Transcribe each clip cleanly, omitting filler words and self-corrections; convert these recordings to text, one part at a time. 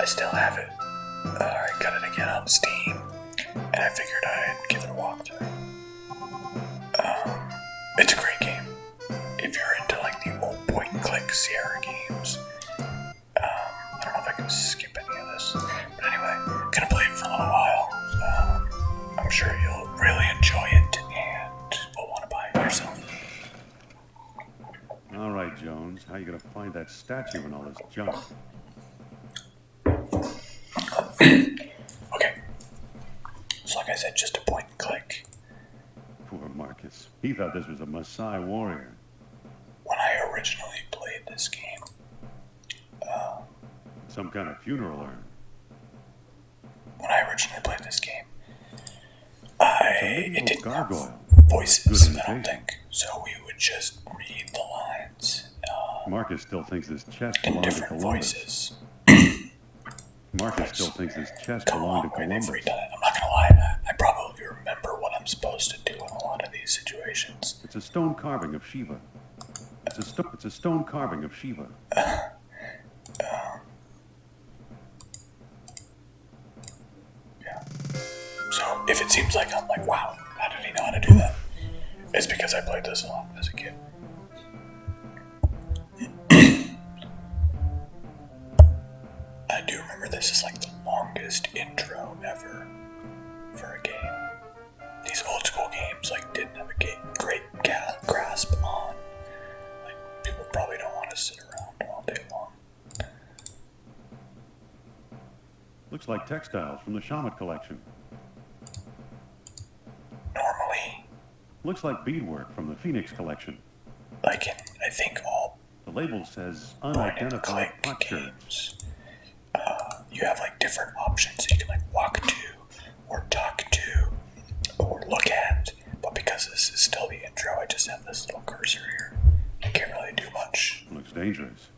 I still have it. I got it again on Steam, and I figured I'd give it a walkthrough. It's a great game. If you're into like the old point-and-click Sierra games. I don't know if I can skip any of this. But anyway, gonna play it for a little while. I'm sure you'll really enjoy it and will want to buy it yourself. All right, Jones. How you gonna find that statue and all this junk? Okay. So like I said, just a point-and-click. Poor Marcus. He thought this was a Maasai warrior. When I originally played this game, Some kind of funeral urn. it didn't have voices, I don't think. So we would just read the lines Marcus still thinks this chest in belonged to different Columbus. voices. Marcus still thinks this chest Come belonged on, to they've Columbus. redone it. I'm not gonna lie, I probably remember what I'm supposed to do in a lot of these situations. It's a stone carving of Shiva. It's a stone carving of Shiva. Yeah. So if it seems like I'm like, wow, how did he know how to do that? It's because I played this a lot as a kid. I do remember this is like the longest intro ever for a game. These old school games like didn't have a great grasp on. Like people probably don't want to sit around all day long. Looks like textiles from the Shamat collection. Normally, Looks like beadwork from the Phoenix collection. like in I think all The label says point and unidentified click potsherd. games, you have like different options you can like walk to, or talk to, or look at. But because this is still the intro, I just have this little cursor here. I can't really do much. Looks dangerous.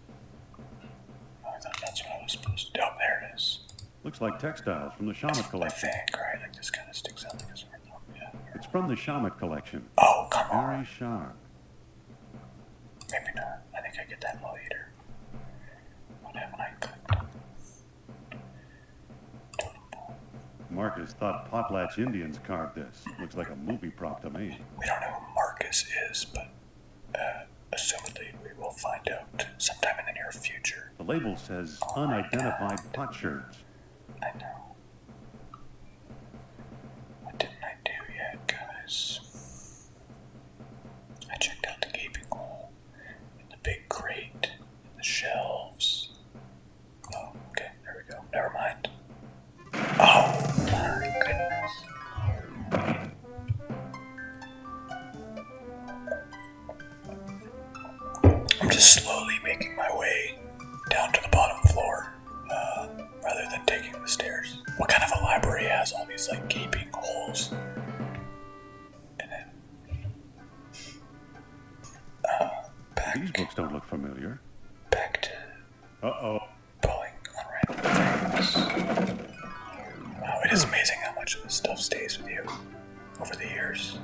I thought that's what I was supposed to do. Oh, there it is. Looks like textiles from the Shamat I collection. think, right? Like this kind of sticks out like a sore thumb. Yeah. It's from the Shamat collection. Oh, come on. Very sharp. Maybe not. I think I get that later. What haven't I clicked? Totem pole. Marcus thought Potlatch Indians carved this. Looks like a movie prop to me. We don't know who Marcus is, but assumedly we will find out sometime in the near future. The label says unidentified potsherds. I know. What didn't I do yet, guys? I checked out the gaping hole in the big crate, in the shelves. Oh, okay, there we go. Never mind. Oh my goodness. I'm just slowly making my way down to the bottom floor, rather than taking the stairs. What kind of a library has all these like gaping holes? And then, These books don't look familiar. back to Uh-oh. pulling on random things. Wow, it is amazing how much of this stuff stays with you over the years.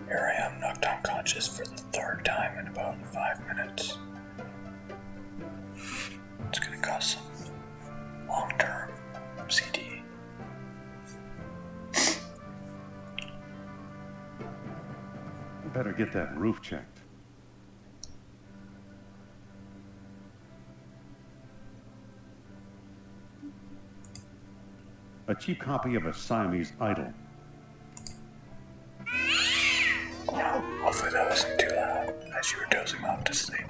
Here I am, knocked unconscious for the third time in about 5 minutes. It's gonna cost some long-term CD. Better get that roof checked. A cheap copy of a Siamese idol. Wow, hopefully that wasn't too loud as you were dozing off to sleep.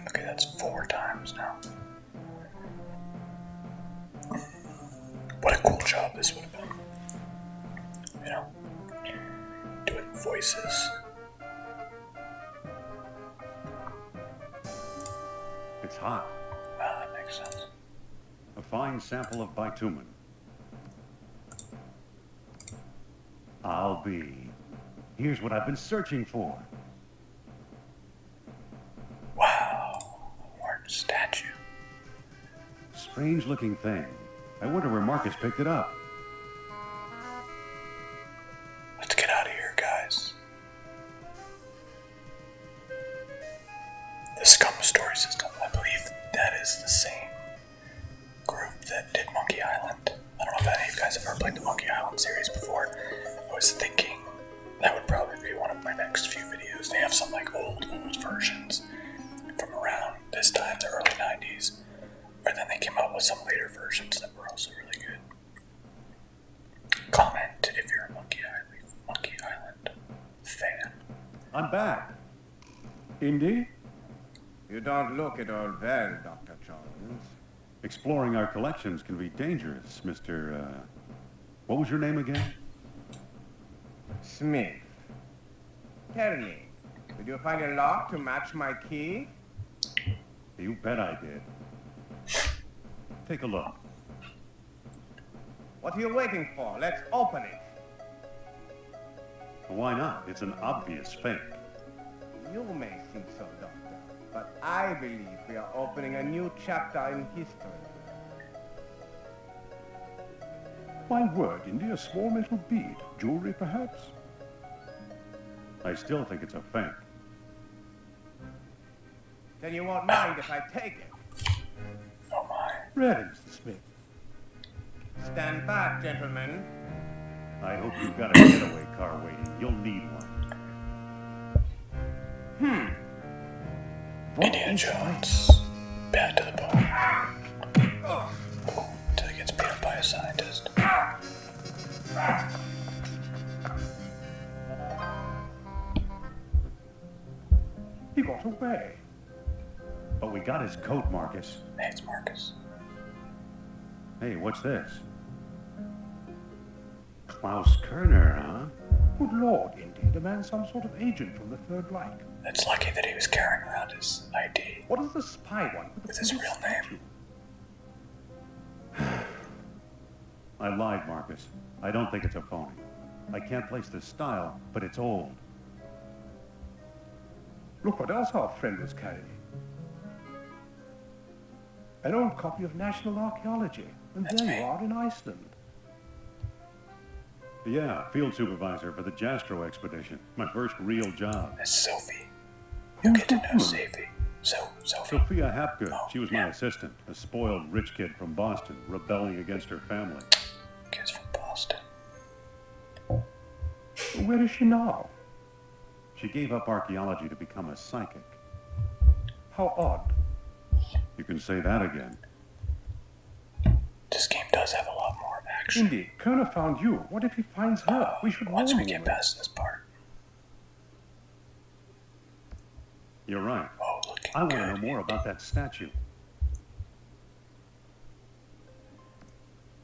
Okay, that's 4 times now. What a cool job this would have been. You know, doing voices. It's hot. Ah, that makes sense. A fine sample of bitumen. I'll be. Here's what I've been searching for. Wow, a large statue. Strange looking thing. I wonder where Marcus picked it up. Let's get out of here, guys. The Scum Story System, I believe that is the guys have ever played the Monkey Island series before, I was thinking that would probably be one of my next few videos. They have some like old versions from around this time, the early 90s. But then they came out with some later versions that were also really good. Comment if you're a Monkey Island fan. I'm back. Indy? You don't look at all well, Dr. Jones. Exploring our collections can be dangerous, Mr. What was your name again? Smith. Tell me, did you find a lock to match my key? You bet I did. Take a look. What are you waiting for? Let's open it. Why not? It's an obvious fake. You may think so, Doctor, but I believe we are opening a new chapter in history. My word, Indy, a small metal bead. Jewelry, perhaps? I still think it's a fake. Then you won't mind if I take it. Oh my. Ready, Mr. Smith. Stand back, gentlemen. I hope you've got a getaway car waiting. You'll need one. Indiana Jones. Bad to the bone. Until he gets beat up by a scientist. He got away. But we got his coat, Marcus. Hey, it's Marcus. Hey, what's this? Klaus Kerner, huh? Good Lord, Indy, the man's some sort of agent from the Third Reich. It's lucky that he was carrying around his ID. What is the spy one With his real name. I lied, Marcus. I don't think it's a phony. I can't place the style, but it's old. Look what else our friend was carrying. An old copy of National Archaeology. And That's there me. you are in Iceland. Yeah, field supervisor for the Jastro expedition. My first real job. Miss Sophie. You'll get to know Sophie. Sophie. Sophia Hapgood. Oh, She was my assistant. A spoiled rich kid from Boston, rebelling against her family. Kids from Boston. Where is she now? She gave up archaeology to become a psychic. How odd. You can say that again. This game does have a lot more action. Indy, Kerner found you. What if he finds her? We should Once warn we the get woman. past this part. You're right. Oh, looking I want good. to know more about that statue.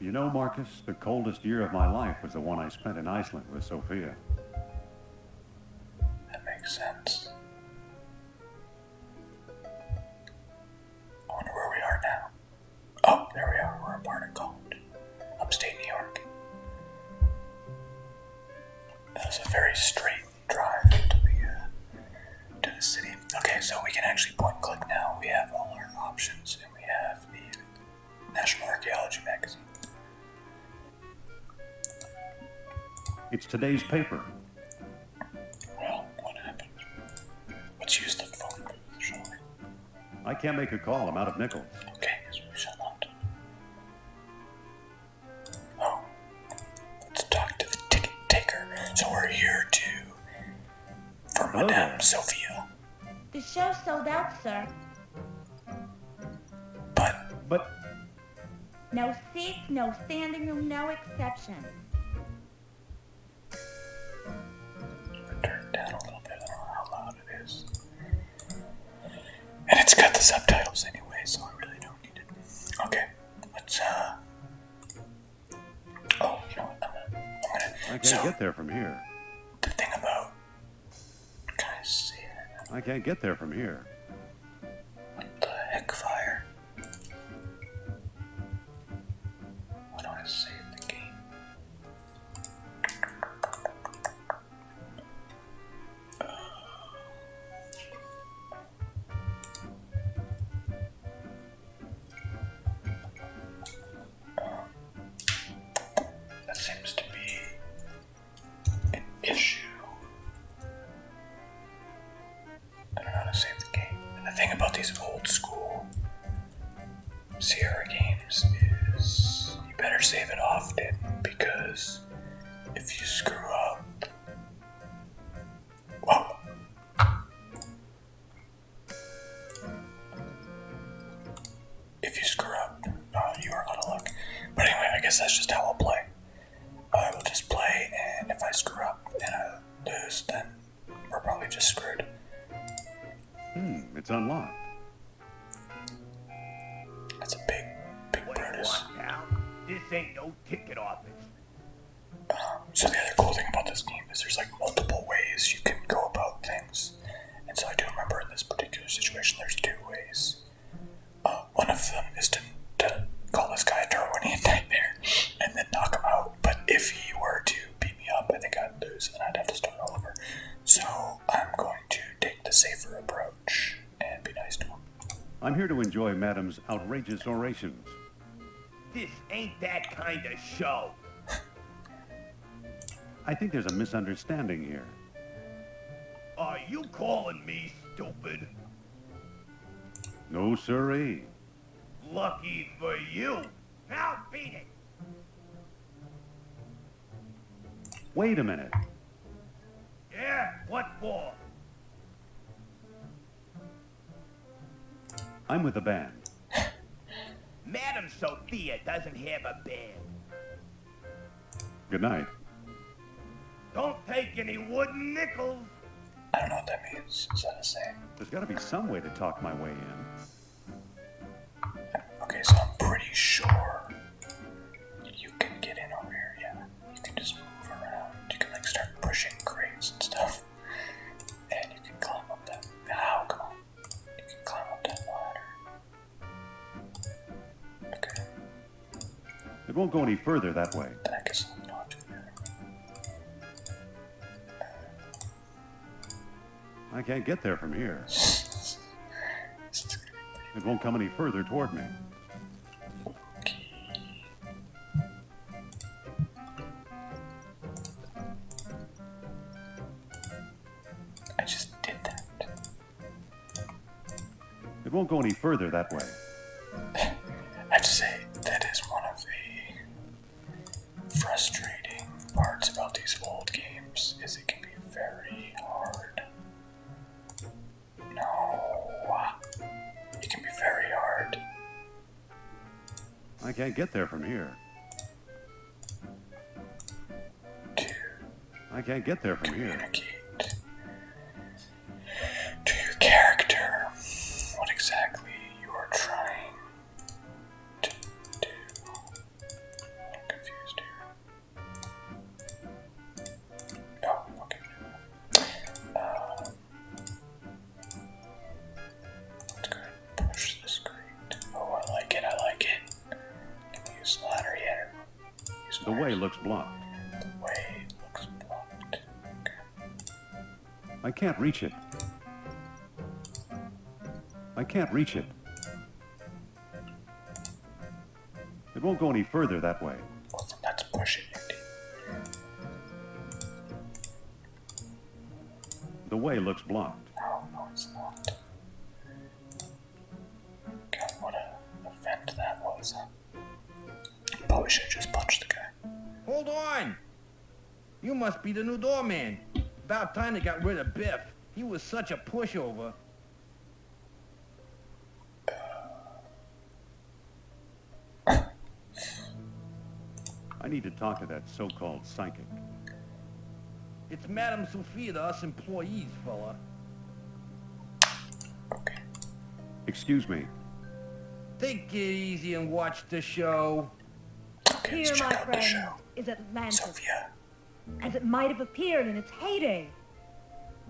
You know, Marcus, the coldest year of my life was the one I spent in Iceland with Sophia. That makes sense. I wonder where we are now. Oh, there we are. We're in Barnacle, upstate New York. That was a very straight drive to the city. Okay, so we can actually point and click now. We have all our options, and we have the National Archaeology magazine. It's today's paper. Well, what happened? Let's use the phone booth, shall we? I can't make a call. I'm out of nickels. Okay, so we shall not. Oh, let's talk to the ticket taker. So we're here for Hello Madame there. Sophia. The show's sold out, sir. But No seats, no standing room, no exceptions. Turn it down a little bit. I don't know how loud it is. And it's got the subtitles anyway, so I really don't need it. Okay, let's oh, you know what? I'm gonna. I can't So get there from here. the thing about. Can I see it? I can't get there from here. What the heck, fire? Why don't I save the game? That seems to be an issue. I don't know how to save the game. And the thing about these old school Sierra games is you better save it often because if you screw up, whoa. If you screw up, you are out of luck. But anyway, I guess that's just how I'll play. I will just play, and if I screw up and I lose, then we're probably just screwed. It's unlocked. That's a big What do you Brutus. want now? This ain't no ticket office. So the other cool thing about this game is there's like multiple ways you can go about things. And so I do remember in this particular situation there's 2 ways. One of them is to call this guy a Darwinian nightmare and then knock him out. But if he were to beat me up, I think I'd lose and I'd have to start all over. So I'm going to take the safer approach and be nice to him. I'm here to enjoy Madam's outrageous orations. This ain't that kind of show. I think there's a misunderstanding here. Are you calling me stupid? No siree. Lucky for you. Now beat it. Wait a minute. Yeah, what for? I'm with the band. Madam Sophia doesn't have a band. Good night. Don't take any wooden nickels. I don't know what that means. Is that a saying? There's got to be some way to talk my way in. Okay, so I'm pretty sure you can get in over here, yeah. You can just move around. You can like start pushing crates and stuff. And you can climb up that. Oh, come on. You can climb up that ladder. Okay, It won't go any further that way. then I guess I'll not do that. I can't get there from here. This is gonna be pretty It won't come any further toward me. okay. I just did that. It won't go any further that way. I'd say that is one of the frustrating parts about these old games, is it can be very hard. No, it can be very hard. I can't get there from here. To I can't get there from here. communicate to your character what exactly you are trying to do. I'm confused here. Oh, okay. Let's go ahead and push this crate. Oh, I like it, I like it. Can we use the ladder yet? Use The way looks blocked. The way looks blocked. Okay. I can't reach it. I can't reach it. It won't go any further that way. Well, then let's push it, Andy. The way looks blocked. No, it's not. God, what a event that was. Probably should have just punched the guy. Hold on. You must be the new doorman. About time they got rid of Biff. He was such a pushover. I need to talk to that so-called psychic. It's Madam Sophia to us employees, fella. Okay. Excuse me. Take it easy and watch the show. Okay, Here, let's check my out the friend, show. is Atlantis, Sophia. as it might have appeared in its heyday.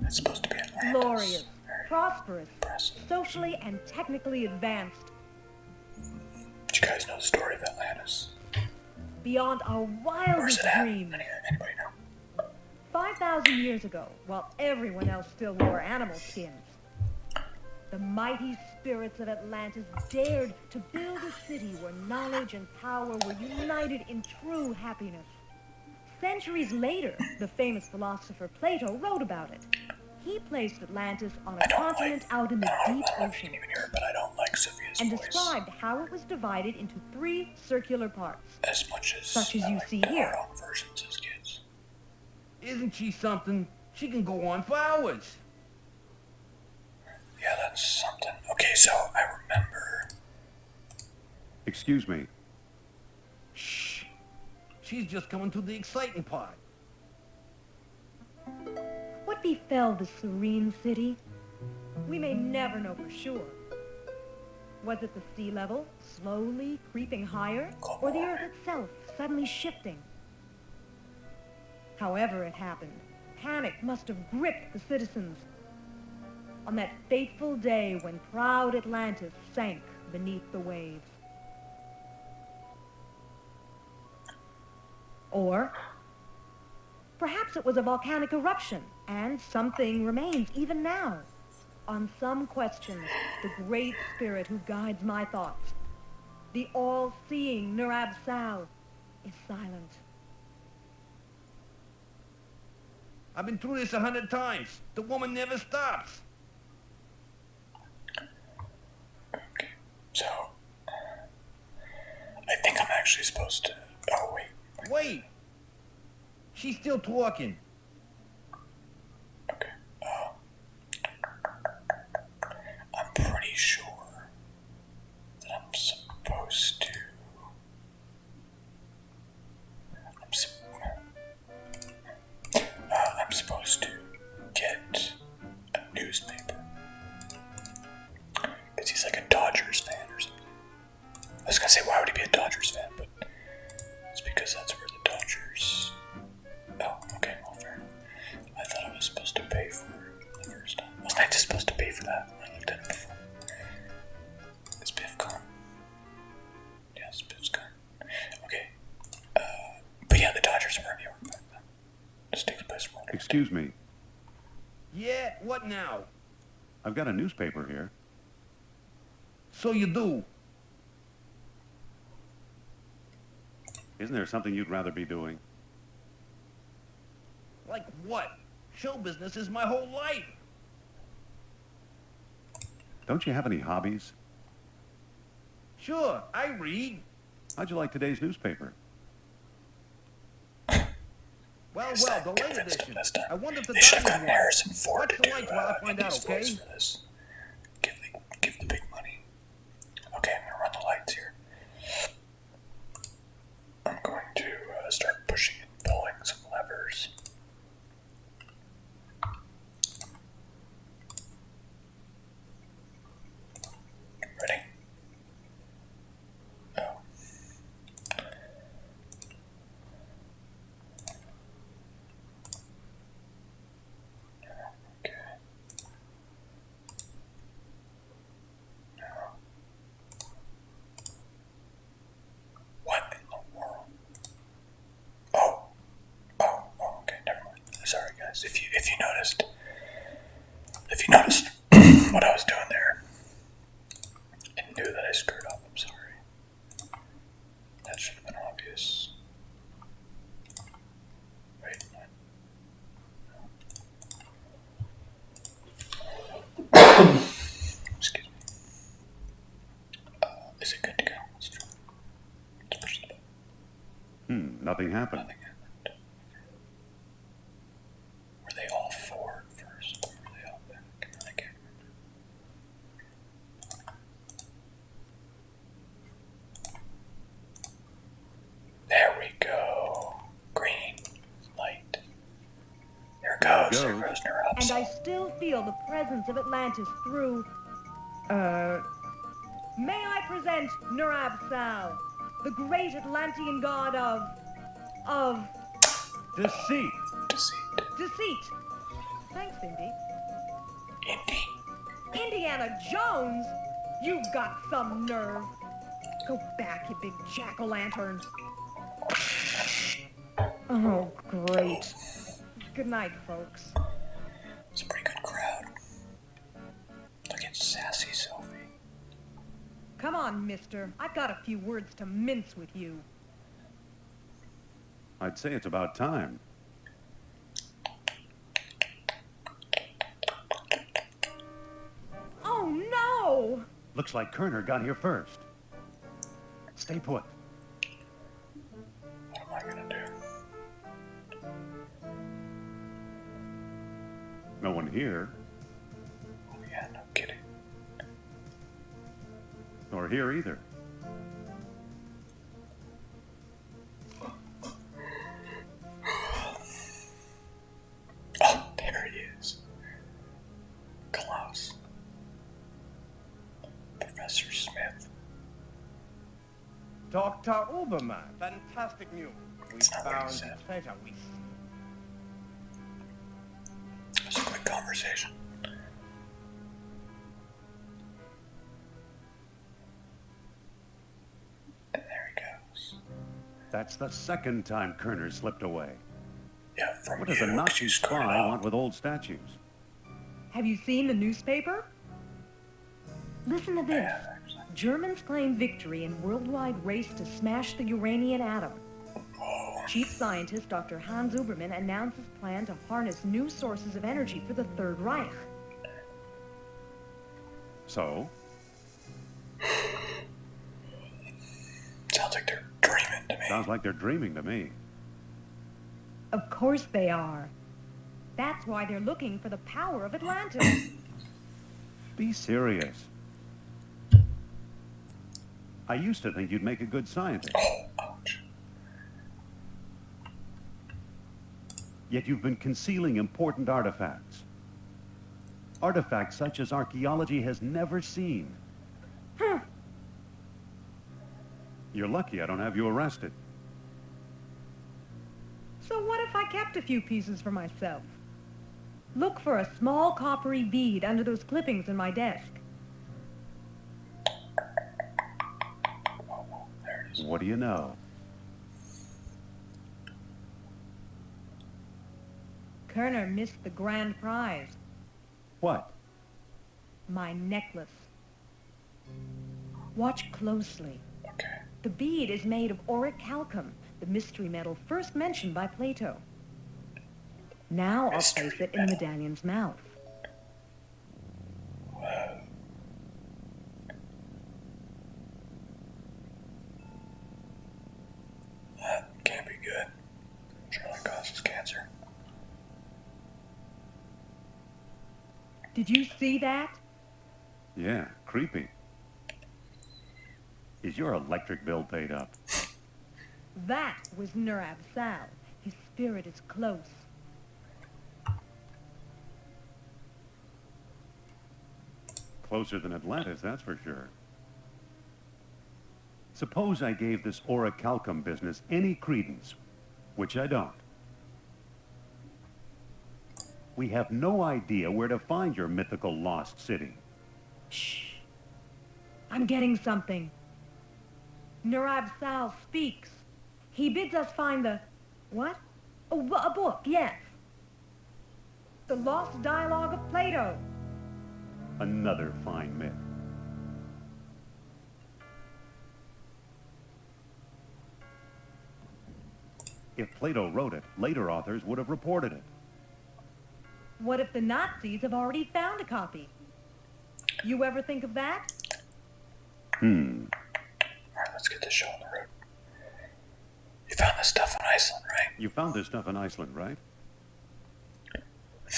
It's supposed to be Atlantis. Glorious, Very prosperous, impressive. socially and technically advanced, Did you guys know the story of Atlantis? beyond our Where's wildest it at? dreams. Anybody know? 5,000 years ago, while everyone else still wore animal skins, the mighty spirits of Atlantis dared to build a city where knowledge and power were united in true happiness. Centuries later, the famous philosopher Plato wrote about it. He placed Atlantis on I a don't continent like. out in the I don't deep know if you ocean. can even hear it, but I don't like like Sophia's and voice. described how it was divided into 3 circular parts. As much as Such as you like see our here. own versions as kids. Isn't she something? She can go on for hours. Yeah, that's something. Okay, so I remember. Excuse me. Shh. She's just coming to the exciting part. What befell the serene city? We may never know for sure. Was it the sea level slowly creeping higher, or the earth itself suddenly shifting? However it happened, panic must have gripped the citizens on that fateful day when proud Atlantis sank beneath the waves. Or perhaps it was a volcanic eruption, and something remains even now. On some questions, the great spirit who guides my thoughts, the all-seeing Nurab Sal, is silent. I've been through this 100 times. The woman never stops. Okay, so I think I'm actually supposed to. Oh wait. Wait. She's still talking. Okay. I'm pretty sure that I'm supposed to. I'm supposed to get a newspaper. Because he's like a Dodgers fan or something. I was gonna say, why would he be a Dodgers fan? But it's because that's where the Dodgers. Oh, okay, well, fair enough. I thought I was supposed to pay for it the first time. Wasn't I just supposed to pay for that when I looked at it before? It's Biff gone. Yes, Biff's gone. Okay. But yeah, the Dodgers were in New York back then. This takes place in Washington. Excuse me. Yeah, what now? I've got a newspaper here. So you do. Isn't there something you'd rather be doing? Like what? Show business is my whole life. Don't you have any hobbies? Sure, I read. How'd you like today's newspaper? Well, Yes, the I late convinced him edition. this time. I wonder if the They should have Dodgers gotten won. Harrison Ford Watch to the do lights while I find out, Andy's okay? voice for this. Give the big money. Okay, I'm gonna run the lights here. I'm going to start pushing and pulling some levers. Ready? Oh. Okay. Now. What in the world? Oh, okay, never mind. Sorry, guys. If you noticed what I was doing there, and knew that I screwed up, I'm sorry. That should have been obvious. Wait, what? Excuse me. Is it good to go? Let's try. Let's push the button. Nothing happened. Nothing happened. Were they all forward first, or were they all back? I can't remember. There we go. Green light. There goes. There goes Nurab. And I still feel the presence of Atlantis through... May I present Nurab Sal, the great Atlantean god of Deceit. deceit. Thanks, Indy. Indy. Indiana Jones? You've got some nerve. Go back, you big jack-o'-lantern. Oh, great. Good night, folks. It's a pretty good crowd. Look at sassy Sophie. Come on, mister. I've got a few words to mince with you. I'd say it's about time. Oh, no! Looks like Kerner got here first. Stay put. What am I gonna do? No one here, Oh yeah, no kidding. nor here either. Oh, there he is. Klaus. Professor Smith. Dr. Obermann. Fantastic news. We That's not what he found said. the treasure we Just a quick conversation. And there he goes. That's the second time Kerner slipped away. Yeah, from What does you, a 'cause Nazi you screwed spy up. want with old statues? Have you seen the newspaper? Listen to this. Yeah, actually. Germans claim victory in worldwide race to smash the uranium atom. Oh, Chief scientist Dr. Hans Ubermann announces plan to harness new sources of energy for the Third Reich. So, sounds like they're dreaming to me. sounds like they're dreaming to me. Of course they are. That's why they're looking for the power of Atlantis. Be serious. I used to think you'd make a good scientist. Oh, ouch. Yet you've been concealing important artifacts. Artifacts such as archaeology has never seen. You're lucky I don't have you arrested. So what if I kept a few pieces for myself? Look for a small coppery bead under those clippings in my desk. There it is. What do you know? Kerner missed the grand prize, What? my necklace. Watch closely. Okay. The bead is made of orichalcum, the mystery metal first mentioned by Plato. Now I'll Mystery place it in the metal. medallion's mouth. Whoa. That can't be good. Sure, that causes cancer. Did you see that? Yeah, creepy. Is your electric bill paid up? That was Nurab Sal. His spirit is close. Closer than Atlantis, that's for sure. Suppose I gave this orichalcum business any credence, which I don't. We have no idea where to find your mythical lost city. Shh. I'm getting something. Nurab Sal speaks. He bids us find the... What? Oh, a book, yes. The Lost Dialogue of Plato. Another fine myth. If Plato wrote it, later authors would have reported it. What if the Nazis have already found a copy? You ever think of that? Alright, let's get this show on the road. You found this stuff in Iceland, right? You found this stuff in Iceland, right?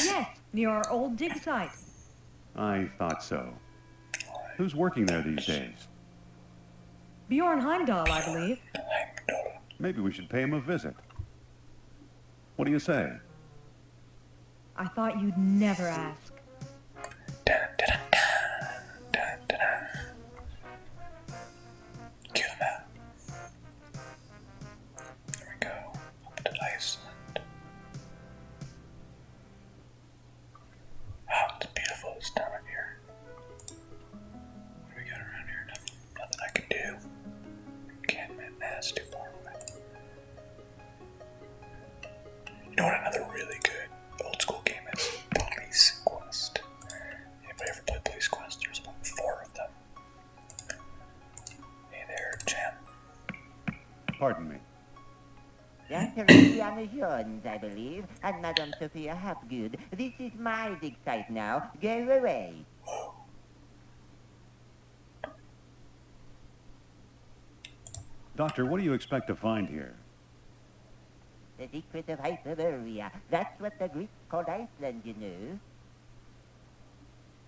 Yes, near our old dig site. I thought so. Who's working there these days? Bjorn Heimdall, I believe. Maybe we should pay him a visit. What do you say? I thought you'd never ask. Dun, dun, dun, dun, dun, dun. Cue the map. There we go. Up to Iceland. Wow, it's beautiful this time of year. What do we got around here? Nothing I can do. Can't man, that's too far away. You know what another really good old school game is? Police Quest. Anybody ever play Police Quest? There's about 4 of them. Hey there, champ. Pardon me. Dr. Luciana Jones, I believe, and Madame Sophia Hapgood. This is my dig site now. Go away. Doctor, what do you expect to find here? The secret of Hyperborea. That's what the Greeks called Iceland, you know.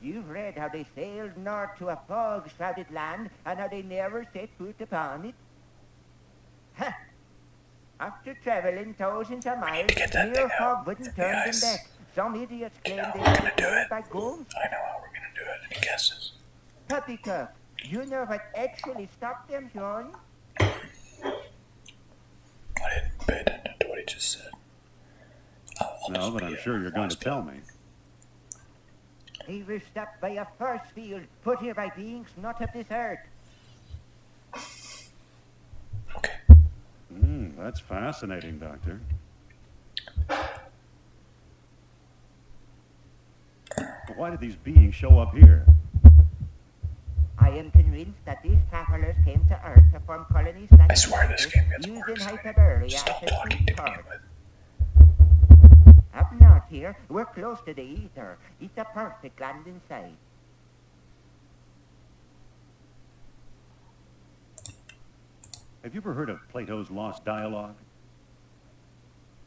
You've read how they sailed north to a fog-shrouded land and how they never set foot upon it? Ha! After traveling thousands of miles, get that mere thing out fog wouldn't from the turn them ice. back. Some idiots claim know they how we're were gonna do killed it. by ghosts. I know how we're gonna do it. Any guesses? Poppycock, you know what actually stopped them, Sean? I didn't pay attention to what he just said. No, but I'm sure you're going to tell me. They were stopped by a force field put here by beings not of this earth. Okay. That's fascinating, Doctor. But why did these beings show up here? I am convinced that these travelers came to Earth to form colonies like I swear this game gets using worse. Hyperborea Stop as a talking to seaport. me with. Up north here, we're close to the ether. It's a perfect landing site. Have you ever heard of Plato's Lost Dialogue?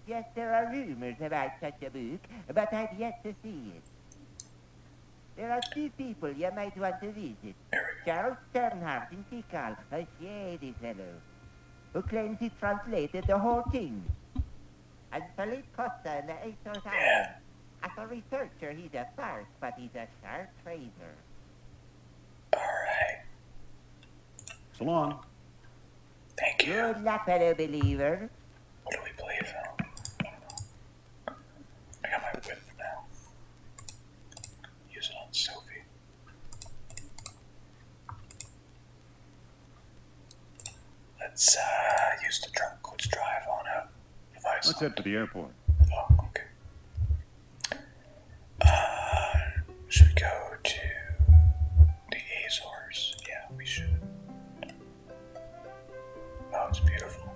Yes, there are rumors about such a book, but I've yet to see it. There are two people you might want to visit. Charles Sternhardt in Tikal, a shady fellow, who claims he translated the whole thing. And Philippe Costa in the Azores Islands. As a researcher, he's a farce, but he's a sharp trader. Alright. So long. Thank you. Good luck, fellow believer. What do we believe now? I don't know. I got my whip now. Use it on Sophie. Let's use the trunk. Let's drive on out. Let's head for the airport. Oh, okay. Should we go to the Azores? Yeah, we should. Oh, it's beautiful.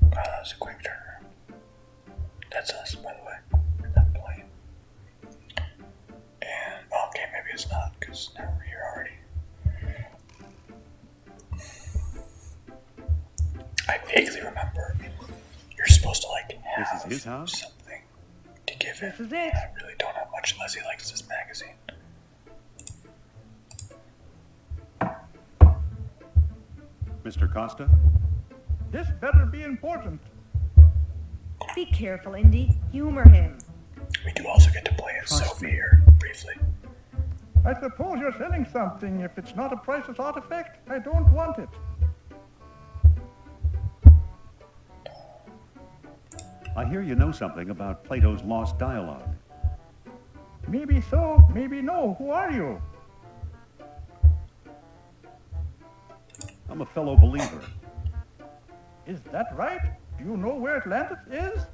Wow, that was a quick turn. That's us, by the way. In that plane. And, okay, maybe it's not, because now we're here already. I vaguely remember you're supposed to, like, have This is his house? something to give him. This is it. I really don't have much unless he likes this magazine. Mr. Costa? This better be important. Be careful, Indy. Humor him. We do also get to play as Trust Sophie me. here, briefly. I suppose you're selling something. If it's not a priceless artifact, I don't want it. I hear you know something about Plato's Lost Dialogue. Maybe so, maybe no. Who are you? I'm a fellow believer. Is that right? Do you know where Atlantis is?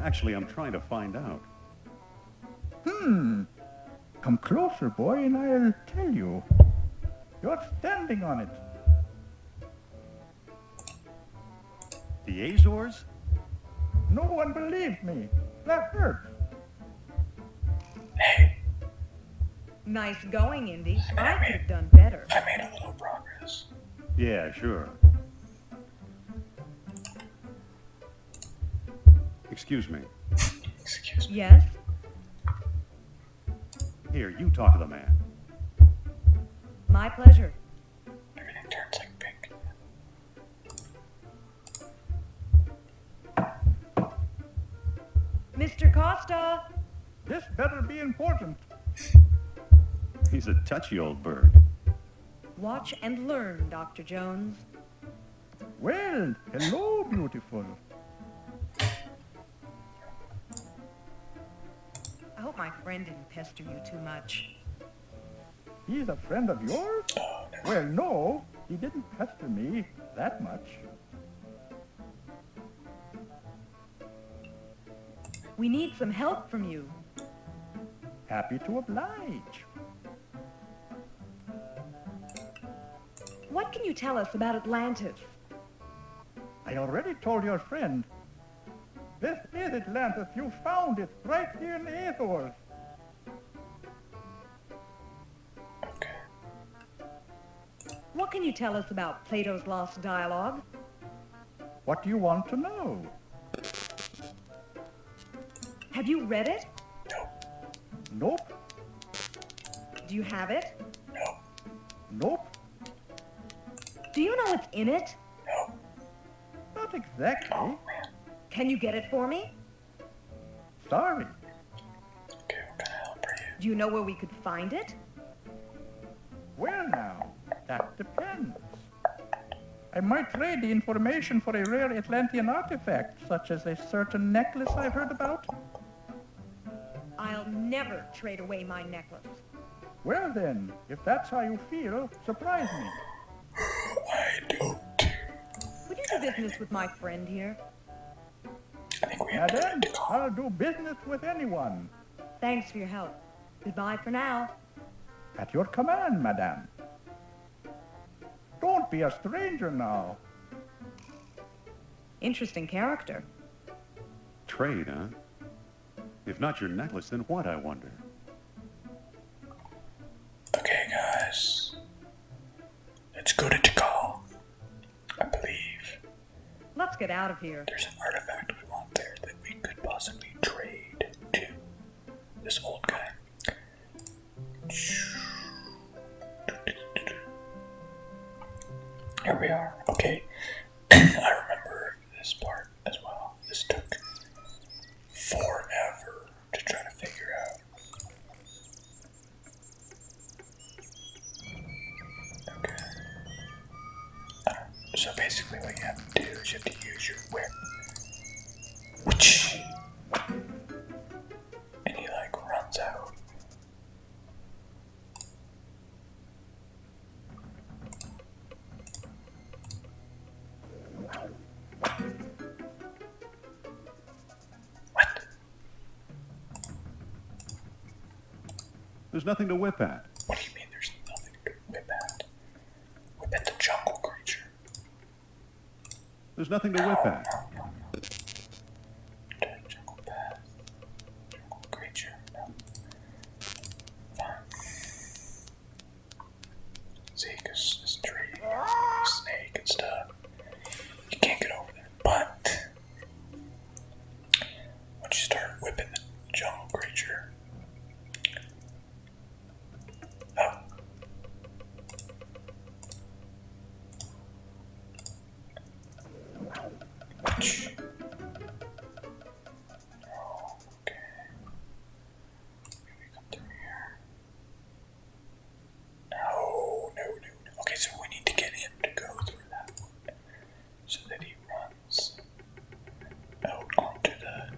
Actually, I'm trying to find out. Come closer, boy, and I'll tell you. You're standing on it. The Azores? No one believed me. That hurt. Hey, Nice going, Indy. I I could have done better. I made a little progress. Yeah, sure. Excuse me. Excuse me. Yes? Here, you talk to the man. My pleasure. Everything turns like pink. Mr. Costa! This better be important. He's a touchy old bird. Watch and learn, Dr. Jones. Well, hello, beautiful. I hope my friend didn't pester you too much. He's a friend of yours? Oh, never. Well, no, he didn't pester me that much. We need some help from you. Happy to oblige. What can you tell us about Atlantis? I already told your friend. This is Atlantis. You found it right here in the Aethors. Okay. What can you tell us about Plato's Lost Dialogue? What do you want to know? Have you read it? Nope. Do you have it? Nope. Do you know what's in it? Not exactly. Can you get it for me? Sorry. Okay, what kind of help are you? Do you know where we could find it? Where now? That depends. I might trade the information for a rare Atlantean artifact, such as a certain necklace I've heard about. I'll never trade away my necklace. Well then, if that's how you feel, surprise me. I don't. Would you do business with my friend here? I think we have to Madame, make a call. I'll do business with anyone. Thanks for your help. Goodbye for now. At your command, madame. Don't be a stranger now. Interesting character. Trade, huh? If not your necklace, then what, I wonder? Okay, guys. Let's go to Tikal. I believe Let's get out of here. there's an artifact we want there that we could possibly trade to this old guy. Here we are. Okay. I remember this part as well. This took forever to try to figure out. Okay. So basically what you have to do is you have to use your whip. Whoosh! And he like runs out. What? There's nothing to whip at. What do you mean there's nothing to whip at? Whip at the jungle creature. There's nothing to whip at. Jungle path. Jungle creature. No. Fine. See, because this tree, snake and stuff. You can't get over there. But once you start whipping the jungle creature. Oh. Whoosh. Oh, okay. Maybe we come through here. No. Okay, so we need to get him to go through that one so that he runs out onto the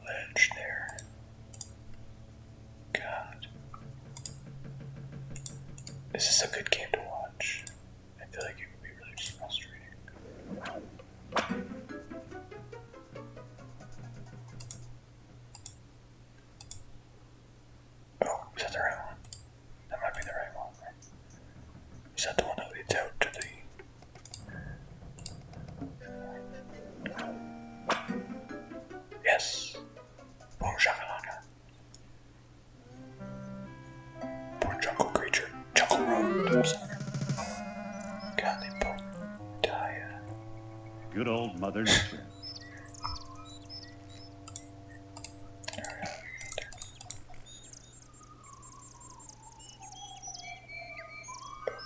ledge there. God. This is a good game to watch. I feel like it would be really just frustrating. Oh, is that the right one? That might be the right one, right? Is that the one that leads out to the... Yes. Boom shakalaka. Poor jungle creature. Jungle road. I'm sorry. God, they both die. Good old Mother Nature. Alright, we got there.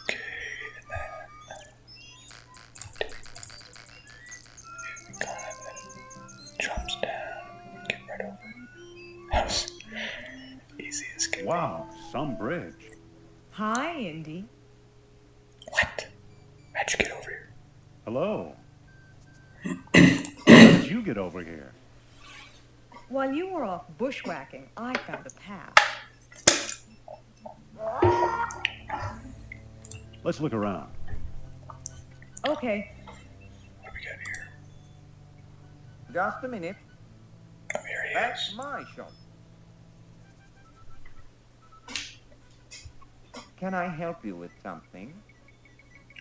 Okay, and then we got it, then jumps down, get right over. That was easy as can be. Wow, some bridge. Hi, Indy. What? How'd you get over here? Hello. How did you get over here? While you were off bushwhacking, I found a path. Let's look around. Okay. What do we got here? Just a minute. Oh, here he That's is. my shop. Can I help you with something?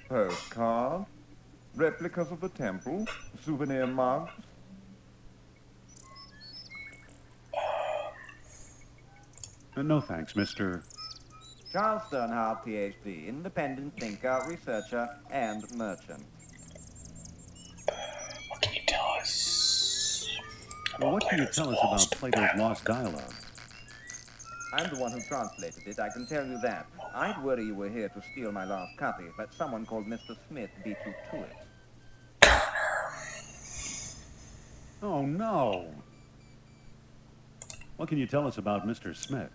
Postcard, replicas of the temple, souvenir mugs. No thanks, Mr. Charles Sternhardt, PhD, independent thinker, researcher, and merchant. What can you tell us? Well, what can you tell us about Plato's lost dialogue? I'm the one who translated it, I can tell you that. I'd worry you were here to steal my last copy, but someone called Mr. Smith beat you to it. Oh, no. What can you tell us about Mr. Smith?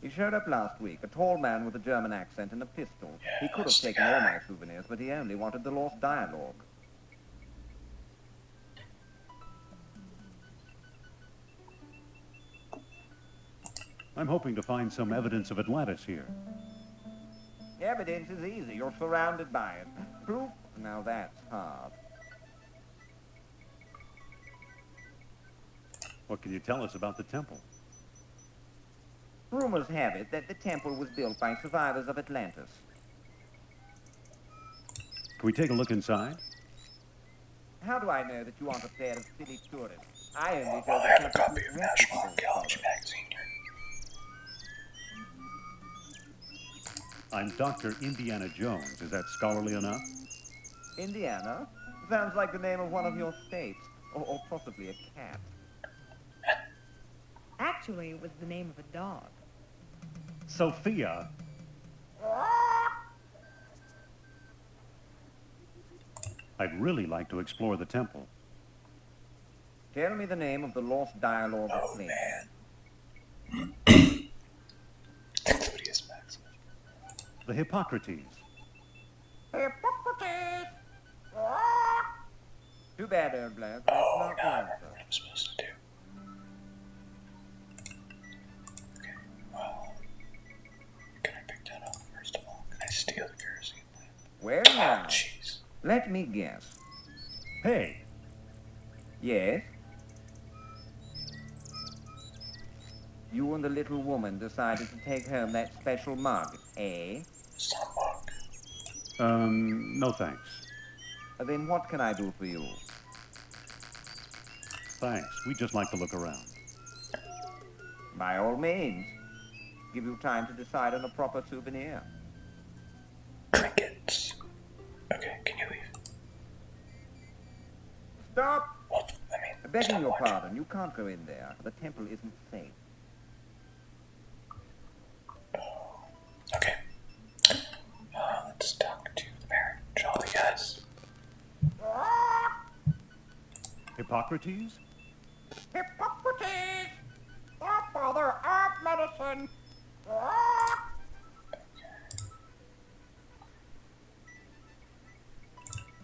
He showed up last week, a tall man with a German accent and a pistol. He could have that's the taken all guy. my souvenirs, but he only wanted the lost dialogue. I'm hoping to find some evidence of Atlantis here. Evidence is easy. You're surrounded by it. Proof? Now that's hard. What can you tell us about the temple? Rumors have it that the temple was built by survivors of Atlantis. Can we take a look inside? How do I know that you aren't a pair of silly tourists? I only Well, show I have the a temple copy to of National reputable Archaeology scholars. magazine here. I'm Dr. Indiana Jones. Is that scholarly enough? Indiana? Sounds like the name of one of your states. Or possibly a cat. Actually, it was the name of a dog. Sophia. I'd really like to explore the temple. Tell me the name of the lost dialogue of Oh, Plato. man. Cludius Maximus. The Hippocrates. Hippocrates! Too bad, old bloke. That's Oh, not the now I remember answer. what I'm supposed to do. Okay, well, can I pick that up first of all? Can I steal the kerosene lamp? Well, Oh, now, jeez. let me guess. Hey, Yes? You and the little woman decided to take home that special mug, eh? It's not a mug. no thanks. Then what can I do for you? Thanks. We'd just like to look around. By all means. Give you time to decide on a proper souvenir. Trinkets. Okay, can you leave? Stop! What? I mean, Begging stop your watching. pardon, you can't go in there. The temple isn't safe. Okay. Let's talk to the parent. Jolly guys. Hippocrates? Hippocrates, the father of medicine.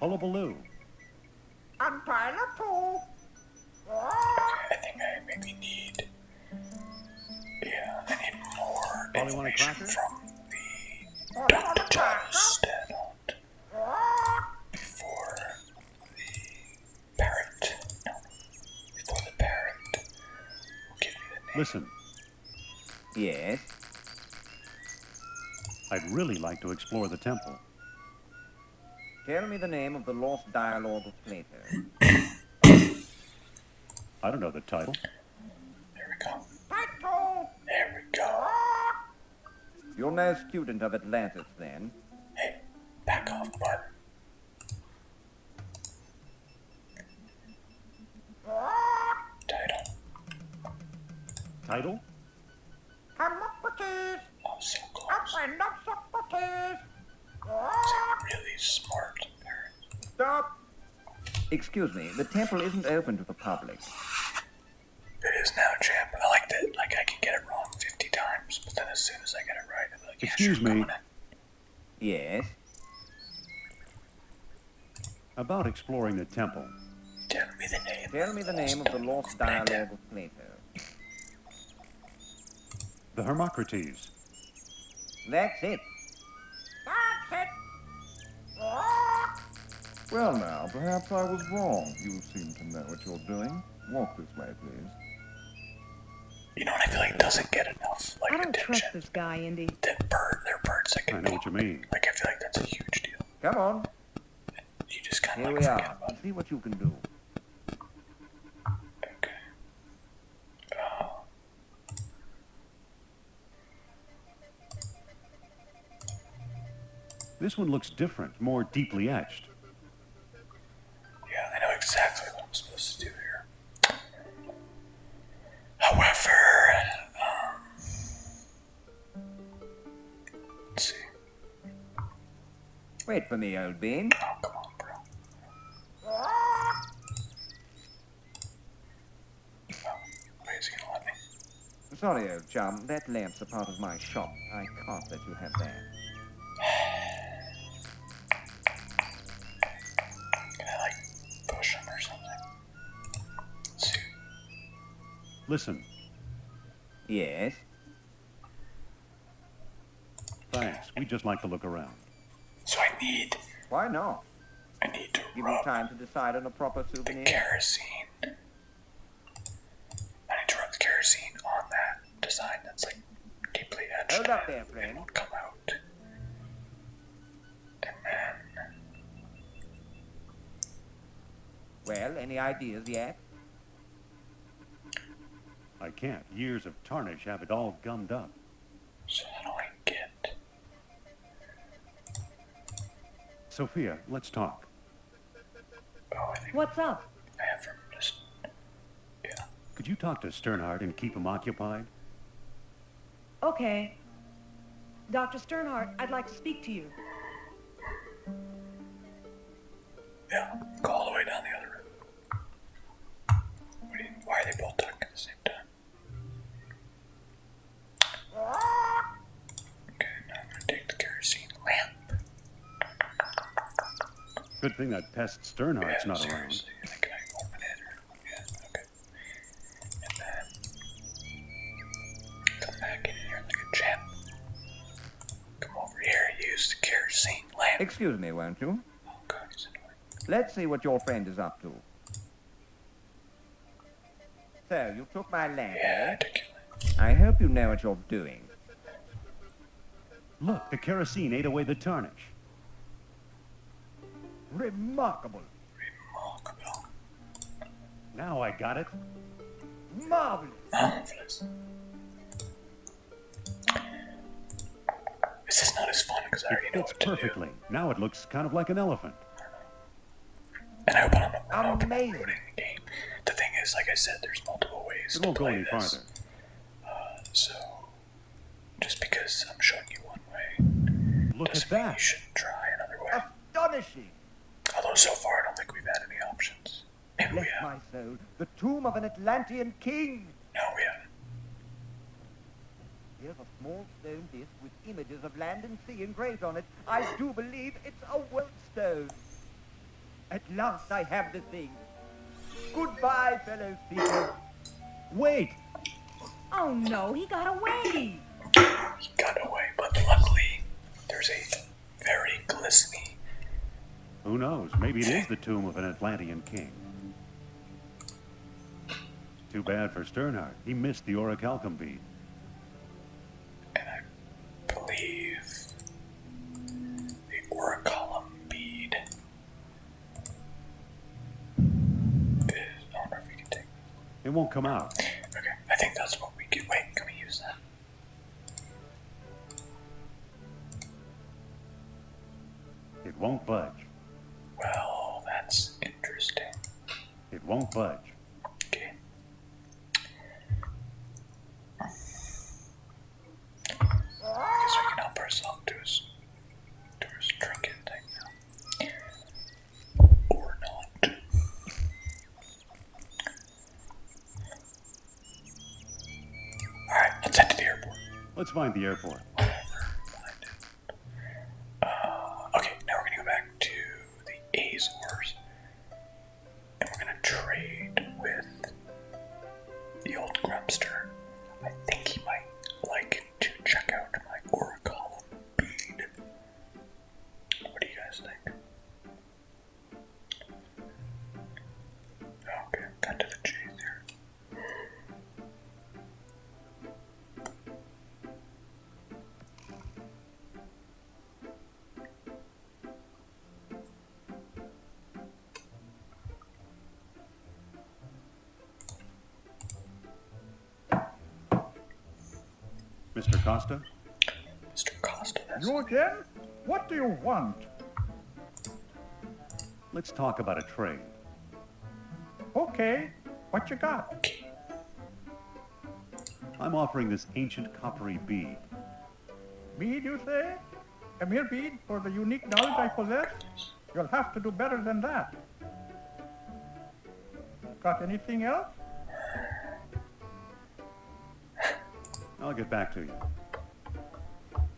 Hullabaloo. Untitled too. I think I maybe need. Yeah, I need more Probably want a information cracker? from the dramatized stand before the parrot. No, before the parrot will give me the name. Listen, Yes? I'd really like to explore the temple. Tell me the name of the lost dialogue of Plato. I don't know the title. There we go. Title. There we go. You're no student of Atlantis, then. Hey, back off, Bart. Title. Title? Hippocrates, Oh, so a close. friend of Socrates. It's a really smart parrot. Stop! Excuse me, the temple isn't open to the public. It is now, champ. I like that. Like, I can get it wrong 50 times, but then as soon as I get it right, I'm like, yeah, Excuse sure, me. go on in. Yes? About exploring the temple. Tell me the name. Tell me the name of the lost dialogue of Plato. The Hermocrates. That's it. That's it. Well now, perhaps I was wrong. You seem to know what you're doing. Walk this way, please. You know what I feel like doesn't get enough, like, I don't trust attention? this guy, Indy. That bird, they're birds that I can know what you mean. Like, I feel like that's a huge deal. Come on, You just kind of here like we forget are. about it. See what you can do. Okay. This one looks different, more deeply etched. Yeah, I know exactly what I'm supposed to do here. However, let's see. Wait for me, old bean. Oh, come on, bro. Wait, is he gonna let me? Sorry, old chum. That lamp's a part of my shop. I can't let you have that. Can I, like, push him or something? Let's see. Listen, Yes? thanks. We'd just like to look around. So I need Why not? to Give you rub time to decide on a proper the souvenir. kerosene. I need to rub the kerosene on that design that's like deeply etched. Hold up there, It friend. won't come out. And then Well, any ideas yet? I can't. Years of tarnish have it all gummed up. so how do I get? Sophia, let's talk. Oh, I think What's up? I have from this. Yeah. Could you talk to Sternhardt and keep him occupied? Okay. Dr. Sternhardt, I'd like to speak to you. Yeah. Go all the way down the other room. Why are they both talking at the same time? Okay, now I'm gonna take the kerosene lamp. Good thing that pest Sternhardt's not around. seriously. Can I open it? Yeah, okay. And then come back in here like a champ. Come over here and use the kerosene lamp. Excuse me, won't you? Oh god, he's annoying. Let's see what your friend is up to. So, you took my lamp, Yeah, eh? I took your lamp. I hope you know what you're doing. Look, the kerosene ate away the tarnish. Remarkable. Remarkable. Now I got it. Marvelous. Marvelous. This is not as fun because I It already know fits what to perfectly. Now it looks kind of like an elephant. do. And I hope I'm not Amazing. ruining the game. The thing is, like I said, there's multiple ways It to won't go play any this. farther. So, just because I'm showing you one way, Look doesn't at mean you that. shouldn't try another way. Astonishing. Although so far I don't think we've had any options. Maybe we Bless have. my soul. The tomb of an Atlantean king. No, we haven't. Here's a small stone disc with images of land and sea engraved on it. I do believe it's a world stone. At last I have the thing. Goodbye, fellow seekers. Wait! Oh no, he got away! He got away, but luckily there's a very glistening. Who knows? Maybe it is the tomb of an Atlantean king. Too bad for Sternhardt. He missed the orichalcum bead. And I believe the orichalcum bead is. I don't know if we can take. It won't come out. Okay, I think that's what we get. Wait, can we use that? It won't budge. Well, that's interesting. It won't budge. Okay. I guess we can help ourselves to his trinket thing now. Or not. Alright, let's head to the airport. Let's find the airport. Whatever. Find it. Okay, now we're gonna go back to the Azores. And we're gonna trade with the old Grumpster. I think he might like to check out my orichalcum bead. What do you guys think? Okay, got to the chase here. Mr. Costa? Mr. Costa, that's You again? What do you want? Let's talk about a trade. Okay, what you got? Okay. I'm offering this ancient coppery bead. Bead, you say? A mere bead for the unique knowledge I possess? You'll have to do better than that. Got anything else? I'll get back to you.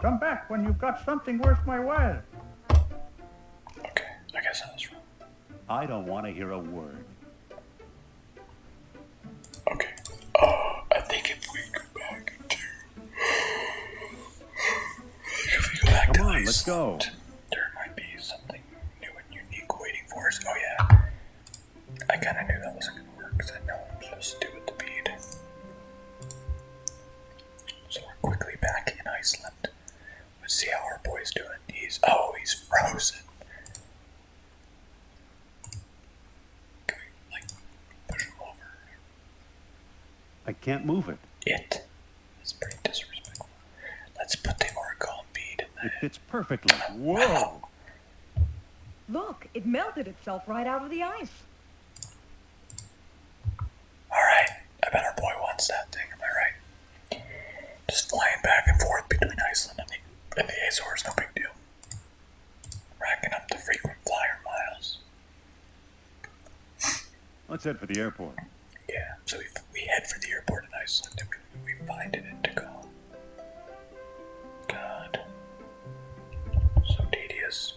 Come back when you've got something worth my while. Okay, I guess I was wrong. I don't want to hear a word. Okay. I think if we go back to... If we go back Come to on, let's go. Iceland, there might be something new and unique waiting for us. Oh yeah. I kind of knew that wasn't going to work because I know what I'm supposed to do with the bead. So we're quickly back in Iceland. Let's see how our boy's doing. He's frozen. Can we, like, push him over? I can't move it. It is pretty disrespectful. Let's put the orichalcum bead in It there. fits perfectly. Whoa! Look, it melted itself right out of the ice. Alright, I bet our boy wants that thing, am I right? Just flying back and forth between Iceland and the Azores, no big deal. Racking up the frequent flyer miles. Let's head for the airport. Yeah, so we head for the airport in Iceland and we find an end to go. God. So tedious.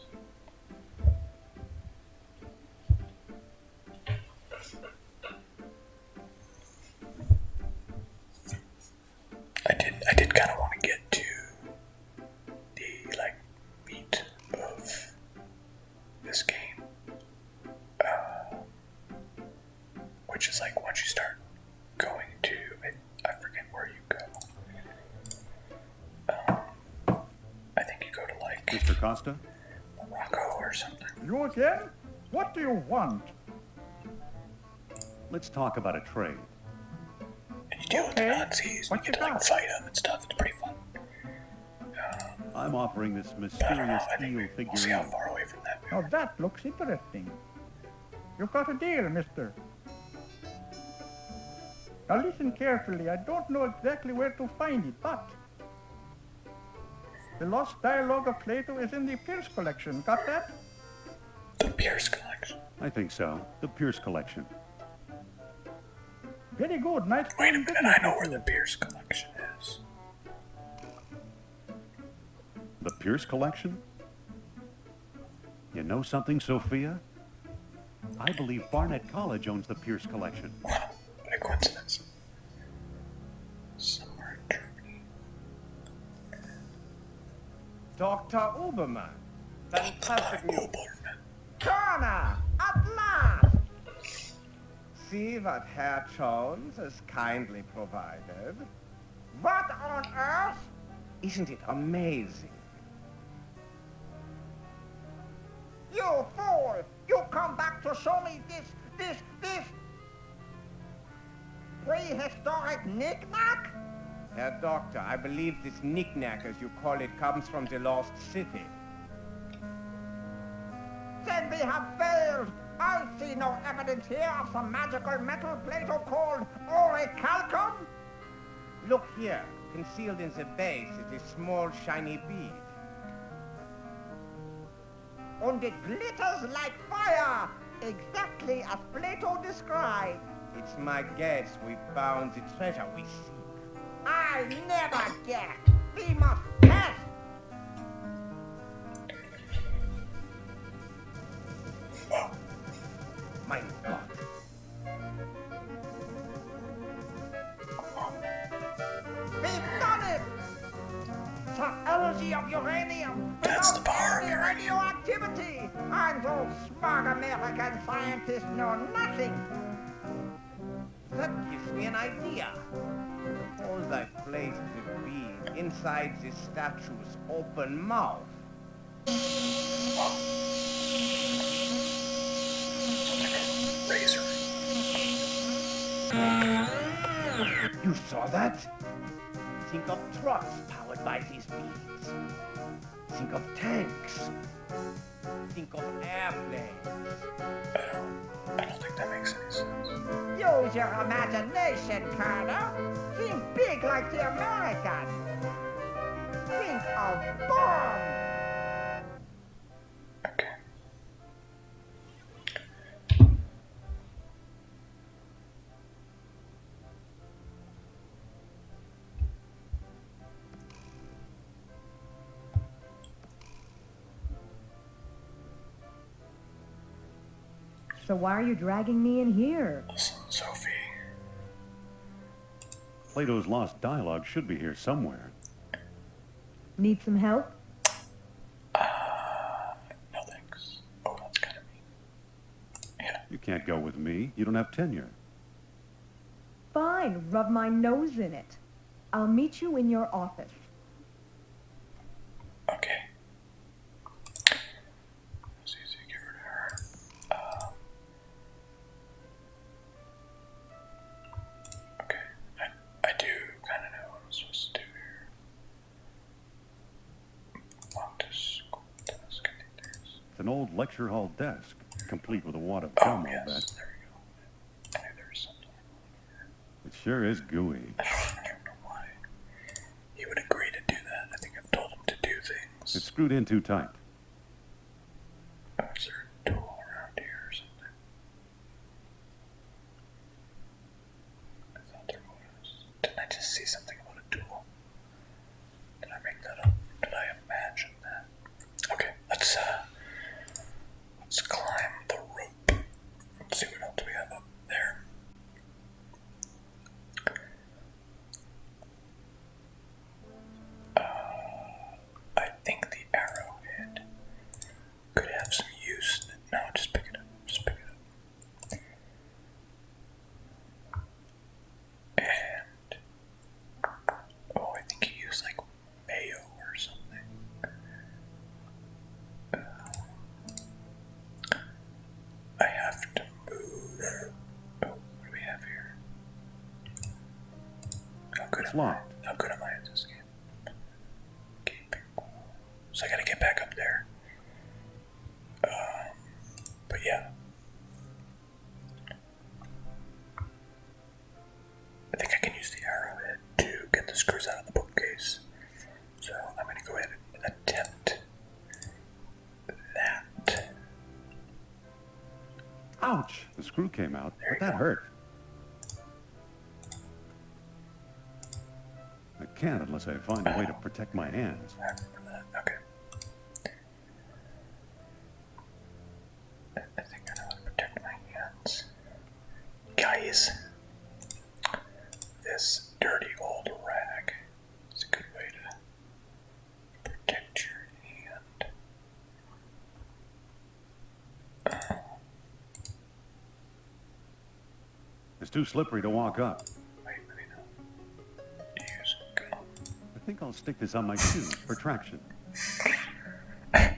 I did kind of want to get to the, like, meat of this game. Which is like once you start going to, I forget where you go. I think you go to like Mr. Costa? Morocco or something. You again? What do you want? Let's talk about a trade. And you deal with the Okay, Nazis. what You you get to like got? fight them and stuff. It's pretty fun. I'm offering this I don't mysterious know. I think eel we'll see how figurine. far away from that we Now are. that looks interesting. You've got a deal, mister. Now listen carefully. I don't know exactly where to find it, but the lost dialogue of Plato is in the Pierce collection. Got that? The Pierce collection. I think so. The Pierce collection. Very good. Nice Wait a doing minute, business I know with where you. the Pierce collection is. The Pierce collection? You know something, Sophia? I believe Barnett College owns the Pierce collection. Wow, what a coincidence. Somewhere in Germany. Dr. Uberman. Fantastic news. Oberman. Connor! At last! See what Herr Jones has kindly provided. What on earth? Isn't it amazing? You fool! You come back to show me this prehistoric knick-knack? Herr Doctor, I believe this knick-knack, as you call it, comes from the lost city. Then we have failed. I see no evidence here of some magical metal Plato called orichalcum. Look here. Concealed in the base is a small shiny bead. And it glitters like fire, exactly as Plato described. It's my guess we found the treasure we seek. I never get. We must test. My God. We've done it. The energy of uranium That's the without power of any uranium. radioactivity. And those smart American scientists know nothing. That gives me an idea. Suppose I place the bead inside the statue's open mouth. Razor. You saw that? Think of trucks powered by these beads. Think of tanks. Think of airplanes. I don't think that makes any sense. Use your imagination, Colonel. Think big like the Americans. Think of bombs. Okay. So why are you dragging me in here? Listen, Sophie. Plato's Lost Dialogue should be here somewhere. Need some help? No thanks. Oh, that's kind of mean. Yeah. You can't go with me. You don't have tenure. Fine, rub my nose in it. I'll meet you in your office. Okay. It's easy to get rid of her. Okay. I do kind of know what I'm supposed to do here. Walk to school desk, I think there's. It's an old lecture hall desk, complete with a wad of Oh, gum, I'll yes. bet. There we go. I knew there was something. It sure is gooey. I don't know why he would agree to do that. I think I've told him to do things. It's screwed in too tight. Oh, is there a tool around here or something? I thought there was. Didn't I just see something about a tool? Did I make that up? Did I imagine that? Okay, let's climb the rope. Let's see what else we have up there. I think the arrowhead could have some use. No, just pick it up. Just pick it up. And oh, I think he used like mayo or something. I have to move. Oh, what do we have here? How good It's am I? locked. How good am I at this game? Keeping cool. So I gotta get back up there. But yeah. I think I can use the arrowhead to get the screws out of the bookcase. So I'm gonna go ahead and attempt that. Ouch! The screw came out, There but you that go. hurt. I can't unless I find a way to protect my hands. I remember that. Okay. I think I know how to protect my hands. Guys, this dirty old rag is a good way to protect your hand. It's too slippery to walk up. Wait, let me know. Use gum. I think I'll stick this on my shoes for traction. I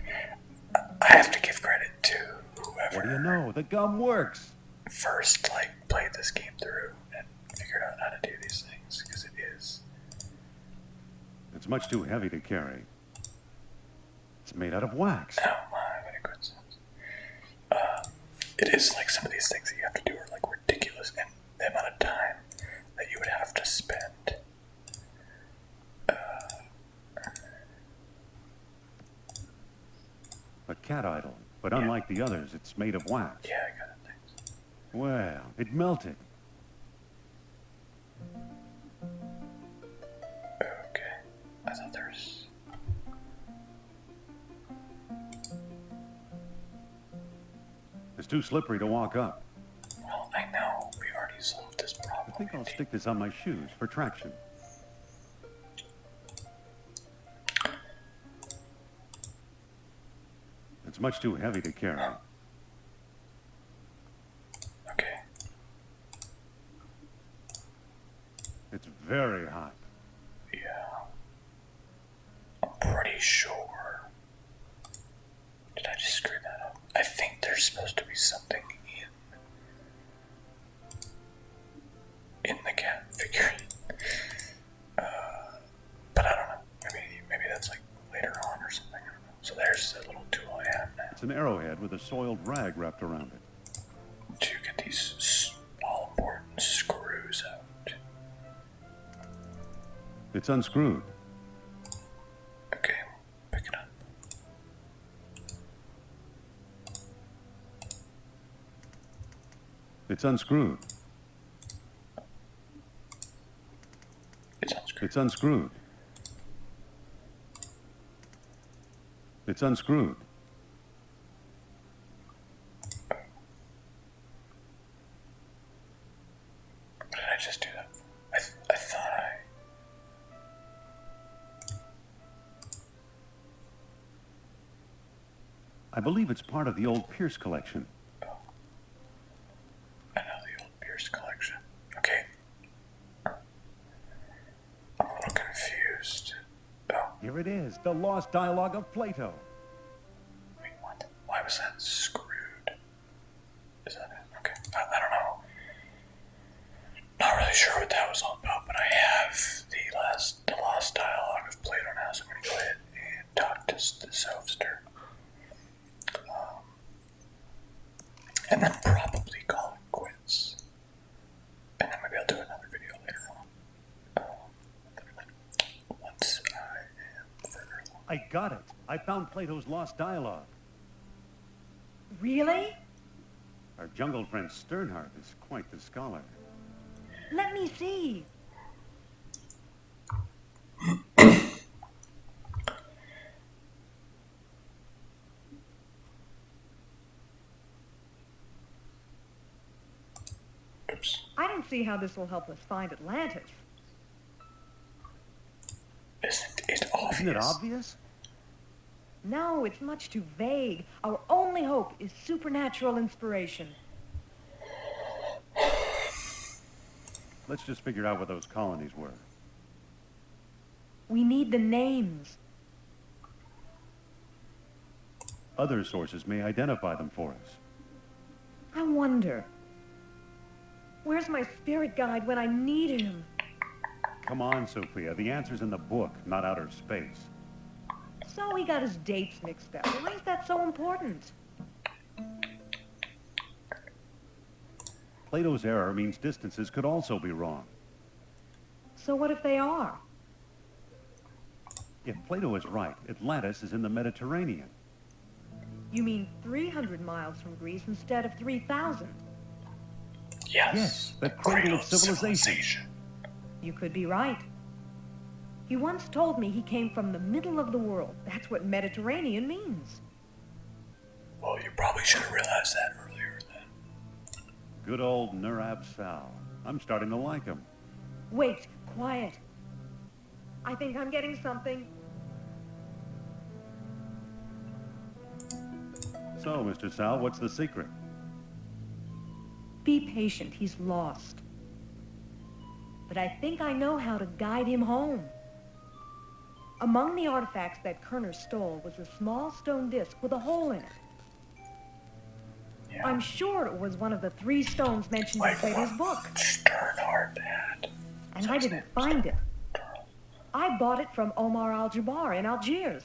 have to give credit to What do you whoever know? The gum works! first played this game through and figured out how to do these things, because it is. It's much too heavy to carry. It's made out of wax. Oh my, what a good sense. It is like some of these things that you have to do are like ridiculous, and the amount of time that you would have to spend. A cat idol, but unlike the others, it's made of wax. Yeah, I got it. Thanks. Well, it melted. Okay. I thought there was. It's too slippery to walk up. Well, I know. We already solved this I problem. think I'll stick this on my shoes for traction. It's much too heavy to carry. Okay. It's very hot. Yeah. I'm pretty sure. Did I just screw that up? I think there's supposed to be something in the cat figurine. But I don't know. Maybe that's like later on or something. an arrowhead with a soiled rag wrapped around it. To get these small important screws out. It's unscrewed. Okay, pick it up. It's unscrewed. It's unscrewed. It's unscrewed. It's unscrewed. What did I just do that for? I thought I believe it's part of the old Pierce collection. I know the old Pierce collection. Okay. I'm a little confused. Oh, Here it is, the lost dialogue of Plato. wait, what? Why was that screwed? Is that it? Okay. I don't know. Not really sure what that was all about, but I have the lost dialogue of Plato now, so I'm gonna go ahead and talk to the Sophster. And then probably call it quits. And then maybe I'll do another video later on. Once I am further along. I got it. I found Plato's lost dialogue. Really? Our jungle friend Sternhardt is quite the scholar. Let me see. Oops. I don't see how this will help us find Atlantis. Isn't it obvious? Isn't it obvious? No, it's much too vague. Our only hope is supernatural inspiration. Let's just figure out what those colonies were. We need the names. Other sources may identify them for us. I wonder. Where's my spirit guide when I need him? Come on, Sophia. The answer's in the book, not outer space. So he got his dates mixed up. Why is that so important? Plato's error means distances could also be wrong. So what if they are? If Plato is right, Atlantis is in the Mediterranean. You mean 300 miles from Greece instead of 3,000? Yes. The cradle of civilization. You could be right. He once told me he came from the middle of the world. That's what Mediterranean means. Well, you probably should have realized that earlier then. Good old Nurab Sal. I'm starting to like him. Wait, quiet. I think I'm getting something. So, Mr. Sal, what's the secret? Be patient, he's lost. But I think I know how to guide him home. Among the artifacts that Kerner stole was a small stone disc with a hole in it. Yeah. I'm sure it was one of the 3 stones mentioned in Like Plato's what book. Sternhardt had. And I didn't find it. I bought it from Omar al-Jabbar in Algiers.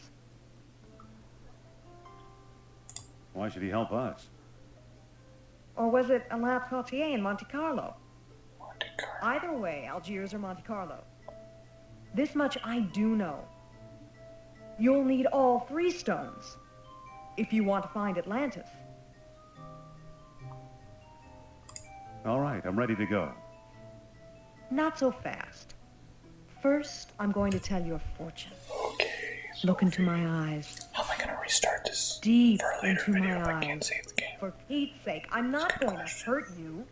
Why should he help us? Or was it Alain Cartier in Monte Carlo? Monte Carlo. Either way, Algiers or Monte Carlo. This much I do know. You'll need all 3 stones if you want to find Atlantis. All right, I'm ready to go. Not so fast. First, I'm going to tell your fortune. Okay. Look into my eyes. How am I gonna restart this Deep for a later into video my if I can't eyes. save the game? For Pete's sake, I'm not going to hurt you.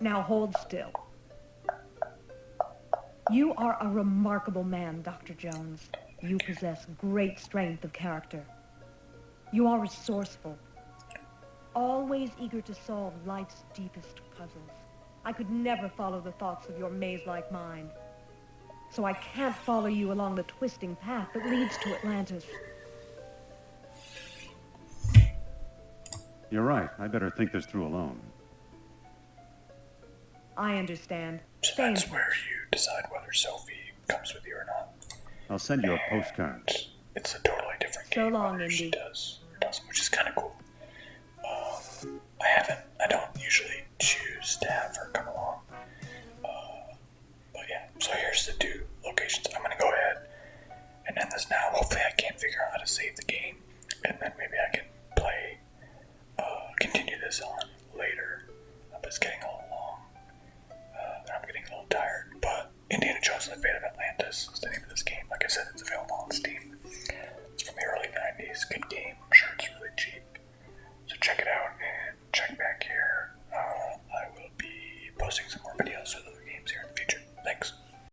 Now hold still. You are a remarkable man, Dr. Jones. You possess great strength of character. You are resourceful, always eager to solve life's deepest puzzles. I could never follow the thoughts of your maze-like mind. So I can't follow you along the twisting path that leads to Atlantis. You're right. I better think this through alone. I understand. So Stay in that's touch. where you decide whether Sophie comes with you or not. I'll send you a postcard. it's a totally different game. So long, She Indy. does, which is kind of cool. I don't usually choose to have her come along. But yeah, so here's the 2 locations. I'm gonna go ahead and end this now. Hopefully I can figure out how to save the game, and then maybe I can play, continue this on later. But it's getting a little long. I'm getting a little tired, but Indiana Jones and the Fate of Atlantis is the name